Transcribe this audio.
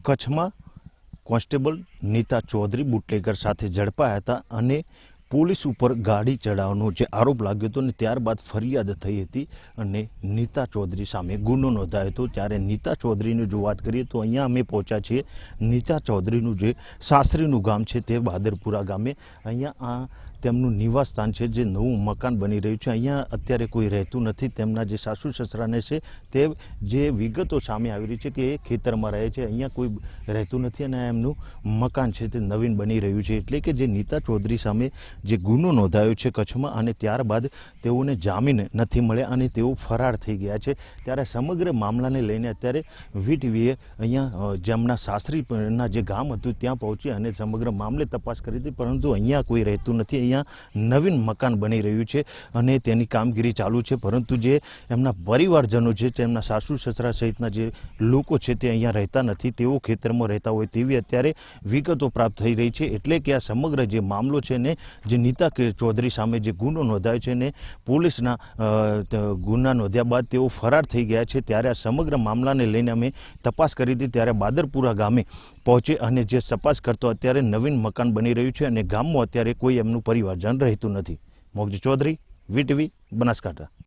કચ્છમાં constable Nita Chaudhary bootlegger સાથે ઝડપાયા હતા અને પોલીસ ઉપર ગાડી ચડાવવાનો જે આરોપ લાગ્યો હતો ને ત્યારબાદ ફરિયાદ થઈ હતી અને નીતા ચૌધરી સામે ગુનો નોંધાયો હતો। ત્યારે નીતા ચૌધરીની જો વાત કરીએ તો અહીંયા અમે પહોંચ્યા છીએ। નીતા ચૌધરીનું જે સાસરીનું ગામ છે તે બહાદરપુરા ગામે। અહીંયા આ તેમનું નિવાસ સ્થાન છે, જે નવું મકાન બની રહ્યું છે। અહીંયા અત્યારે કોઈ રહેતું નથી। તેમના જે સાસુ સસરાને છે તે જે વિગતો સામે આવી રહી છે કે એ ખેતરમાં રહે છે, અહીંયા કોઈ રહેતું નથી અને એમનું મકાન છે તે નવીન બની રહ્યું છે। એટલે કે જે નીતા ચૌધરી સામે જે ગુનો નોંધાયો છે કચ્છમાં અને ત્યારબાદ તેઓને જામીન નથી મળ્યા અને તેઓ ફરાર થઈ ગયા છે। ત્યારે સમગ્ર મામલાને લઈને અત્યારે વીટીવીએ અહીંયા જેમના સાસરીના જે ગામ હતું ત્યાં પહોંચી અને સમગ્ર મામલે તપાસ કરી હતી, પરંતુ અહીંયા કોઈ રહેતું નથી। અહીંયા નવીન મકાન બની રહ્યું છે અને તેની કામગીરી ચાલુ છે, પરંતુ જે એમના પરિવારજનો છે, તેમના સાસુ સસરા સહિતના જે લોકો છે તે અહીંયા રહેતા નથી, તેઓ ખેતરમાં રહેતા હોય તેવી અત્યારે વિગતો પ્રાપ્ત થઈ રહી છે। એટલે કે આ સમગ્ર જે મામલો છે ને જે નીતા ચૌધરી સામે જે ગુનો નોંધાયો છે ને પોલીસના ગુના નોંધ્યા બાદ તેઓ ફરાર થઈ ગયા છે। ત્યારે આ સમગ્ર મામલાને લઈને અમે તપાસ કરી હતી। ત્યારે બાદરપુરા ગામે પહોંચે અને જે તપાસ કરતો અત્યારે નવીન મકાન બની રહ્યું છે અને ગામમાં અત્યારે કોઈ એમનું પરિવારજન રહેતું નથી। મોગજી ચૌધરી, વીટીવી, બનાસકાંઠા।